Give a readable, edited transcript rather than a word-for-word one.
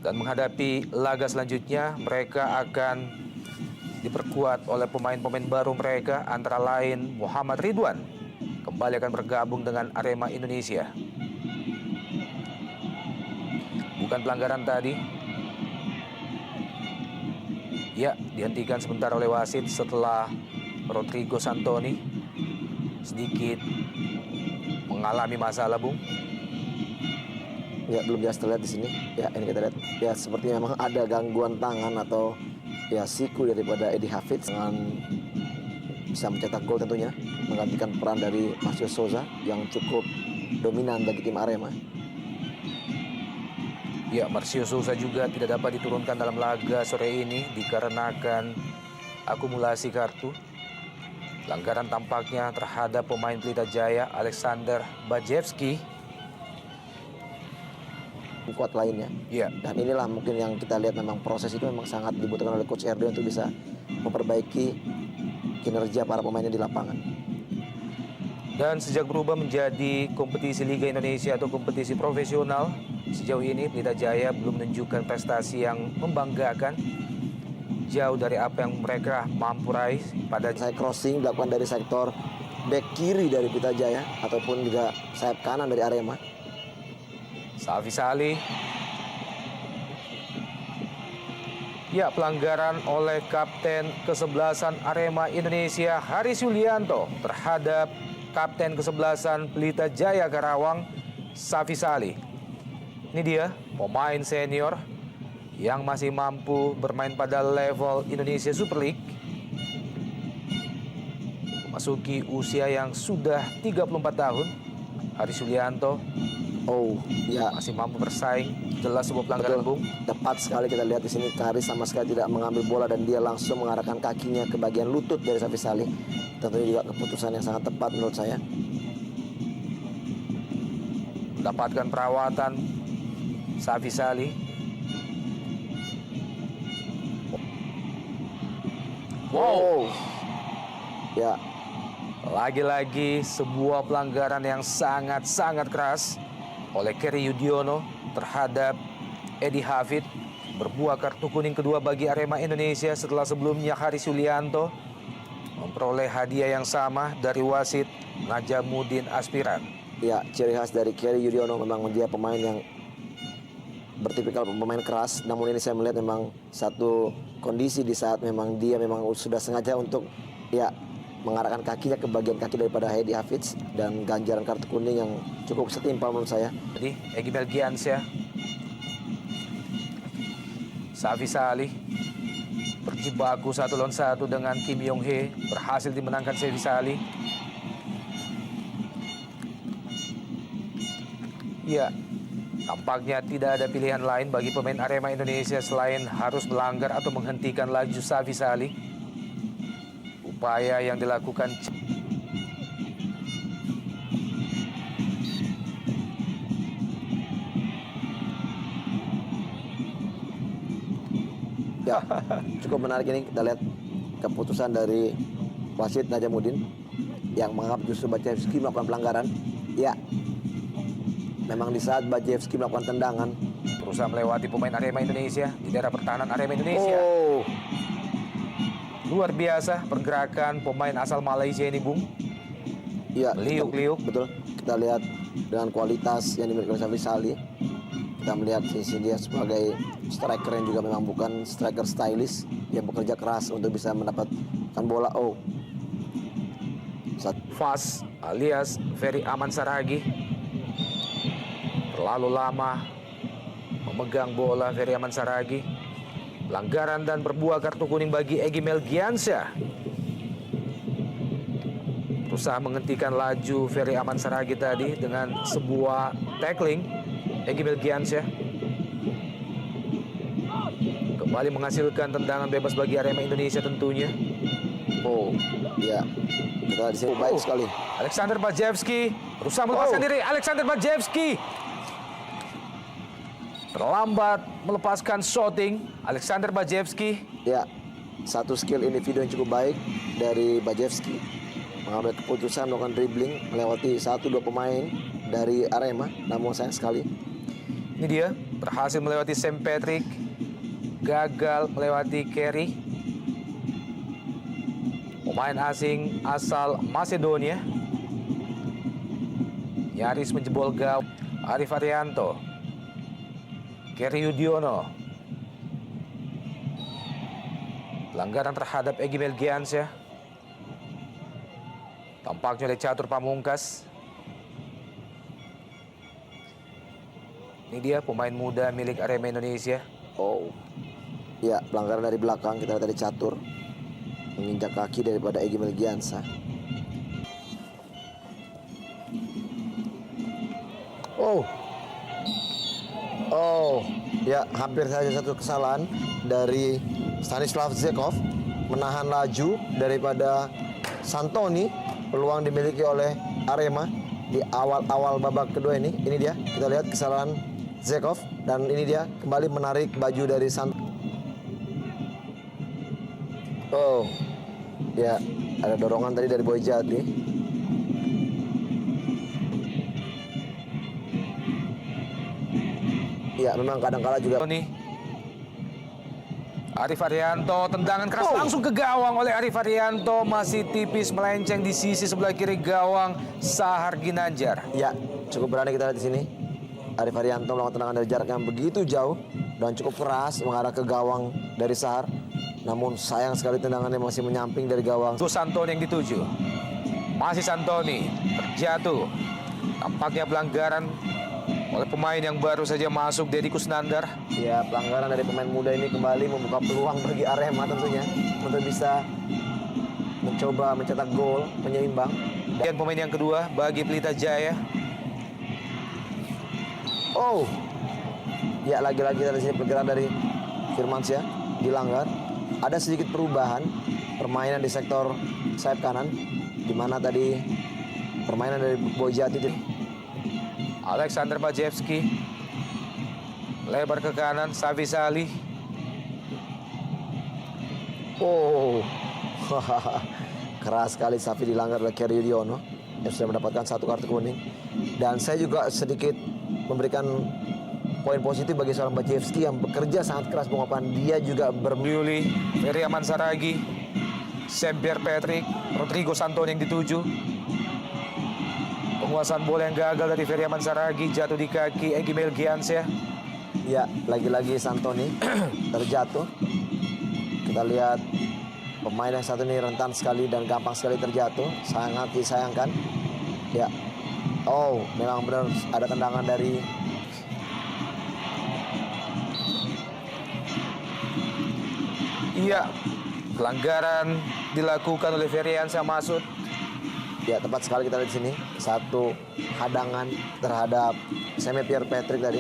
Dan menghadapi laga selanjutnya, mereka akan diperkuat oleh pemain-pemain baru mereka, antara lain Muhammad Ridwan kembali akan bergabung dengan Arema Indonesia. Bukan pelanggaran tadi. Ya, dihentikan sebentar oleh wasit setelah Rodrigo Santoni sedikit mengalami masalah, Bung. Ya, belum jelas terlihat di sini. Ya, ini kita lihat. Ya, sepertinya memang ada gangguan tangan atau ya siku daripada Eddie Hafidz dengan bisa mencetak gol tentunya, menggantikan peran dari Marcio Souza yang cukup dominan bagi tim Arema. Ya, Marcio Souza juga tidak dapat diturunkan dalam laga sore ini dikarenakan akumulasi kartu. Pelanggaran tampaknya terhadap pemain Pelita Jaya, Alexander Bajewski. Kuat lainnya. Ya. Dan inilah mungkin yang kita lihat, memang proses itu memang sangat dibutuhkan oleh Coach RD untuk bisa memperbaiki kinerja para pemainnya di lapangan. Dan sejak berubah menjadi kompetisi Liga Indonesia atau kompetisi profesional, sejauh ini Pelita Jaya belum menunjukkan prestasi yang membanggakan, jauh dari apa yang mereka mampu raih pada Saya crossing dilakukan dari sektor back kiri dari Pelita Jaya ataupun juga sayap kanan dari Arema. Safi Salih. Ya, pelanggaran oleh kapten kesebelasan Arema Indonesia Haris Yulianto terhadap kapten kesebelasan Pelita Jaya Karawang Safi Salih. Ini dia pemain senior yang masih mampu bermain pada level Indonesia Super League. Memasuki usia yang sudah 34 tahun, Haris Yulianto Ya, masih mampu bersaing. Jelas sebuah pelanggaran, Bung. Tepat sekali kita lihat di sini, Haris sama sekali tidak mengambil bola dan dia langsung mengarahkan kakinya ke bagian lutut dari Safi Salih. Tentunya juga keputusan yang sangat tepat menurut saya. Mendapatkan perawatan Safi Salih. Wow. Ya, Lagi-lagi sebuah pelanggaran yang sangat-sangat keras oleh Kerry Yudiono terhadap Eddie Hafidz, berbuah kartu kuning kedua bagi Arema Indonesia setelah sebelumnya Haris Yulianto memperoleh hadiah yang sama dari wasit Najamuddin Aspiran. ya, ciri khas dari Kerry Yudiono memang dia pemain yang bertipikal pemain keras. Namun ini saya melihat memang satu kondisi di saat memang dia memang sudah sengaja untuk ya mengarahkan kakinya ke bagian kaki daripada Eddie Hafidz, dan ganjaran kartu kuning yang cukup setimpal menurut saya. Jadi Egy Melgiansyah, Safi Salih berjibaku 1 lawan 1 dengan Kim Yong Hee, berhasil dimenangkan Safi Salih. Ya, tampaknya tidak ada pilihan lain bagi pemain Arema Indonesia selain harus melanggar atau menghentikan laju Safi Salih. Upaya yang dilakukan Ya, cukup menarik ini, kita lihat keputusan dari wasit Najamuddin yang menganggap justru Bajewski melakukan pelanggaran. Ya, memang di saat Bajewski melakukan tendangan, berusaha melewati pemain Arema Indonesia di daerah pertahanan Arema Indonesia. Luar biasa pergerakan pemain asal Malaysia ini, Bung. Ya, Meliuk-liuk. betul. Kita lihat dengan kualitas yang dimiliki oleh Safi Salih. Kita melihat sisi dia sebagai striker yang juga memang bukan striker stylish, yang bekerja keras untuk bisa mendapatkan bola. Fast alias Ferry Aman Saragi terlalu lama memegang bola. Ferry Aman Saragi, pelanggaran dan berbuah kartu kuning bagi Egy Melgiansyah. Berusaha menghentikan laju Ferry Aman Saragi tadi dengan sebuah tackling. Egy Melgiansyah kembali menghasilkan tendangan bebas bagi Arema Indonesia tentunya. Ya, kita di sini baik sekali. Alexander Bajewski berusaha melepaskan diri. Alexander Bajewski terlambat melepaskan shooting. Alexander Bajewski. Ya, satu skill individu yang cukup baik dari Bajewski, mengambil keputusan melakukan dribbling melewati 1-2 pemain dari Arema. Namun sayang sekali, Ini dia berhasil melewati Sam Patrick, gagal melewati Kerry. Pemain asing asal Macedonia nyaris menjebol gawang. Arif Arianto, Kerry Yudiono, pelanggaran terhadap Egy Melgiansyah. Tampaknya oleh Catur Pamungkas. Ini dia pemain muda milik Arema Indonesia. Oh, ya pelanggaran dari belakang, kita lihat dari Catur menginjak kaki daripada Egy Melgiansyah. Oh, ya hampir saja satu kesalahan dari Stanislav Zekov menahan laju daripada Santoni. Peluang dimiliki oleh Arema di awal-awal babak kedua ini. Ini dia, kita lihat kesalahan Zekov dan ini dia kembali menarik baju dari Santoni. Oh, ya ada dorongan tadi dari Boy Jati. Ya memang kadang-kala juga. Arif Arianto, tendangan keras langsung ke gawang oleh Arif Arianto, masih tipis melenceng di sisi sebelah kiri gawang Sahar Ginanjar. Ya cukup berani kita lihat di sini. Arif Arianto melakukan tendangan dari jarak yang begitu jauh dan cukup keras mengarah ke gawang dari Sahar. Namun sayang sekali tendangannya masih menyamping dari gawang. Itu Santoni yang dituju. Masih Santoni terjatuh. Tampaknya pelanggaran oleh pemain yang baru saja masuk, Deddy Kusnandar. Ya pelanggaran dari pemain muda ini kembali membuka peluang bagi Arema tentunya untuk bisa mencoba mencetak gol penyeimbang. Dan pemain yang kedua bagi Pelita Jaya. Oh, ya lagi-lagi dari sini pergerakan dari Firmansyah dilanggar. Ada sedikit perubahan permainan di sektor sayap kanan, di mana tadi permainan dari Bojati. Alexander Bajewski lebar ke kanan, Safi Salih. Oh, keras sekali Safi dilanggar oleh Kerry Yudiono yang sudah mendapatkan satu kartu kuning. Dan saya juga sedikit memberikan poin positif bagi seorang Bajewski yang bekerja sangat keras pengumpan. Dia juga Berliuli, Ferry Aman Saragi, Sam Patrick, Rodrigo Santoni yang dituju. Penguasaan bola yang gagal dari Ferry Aman Saragi, jatuh di kaki Egy Melgiansyah. Ya, lagi-lagi Santoni terjatuh. Kita lihat pemain yang satu ini rentan sekali dan gampang sekali terjatuh. Sangat disayangkan. Ya. Oh, memang benar ada tendangan dari Iya, pelanggaran dilakukan oleh Ferry Aman Masud. Ya, tepat sekali kita lihat di sini. Satu hadangan terhadap Sam Patrick tadi.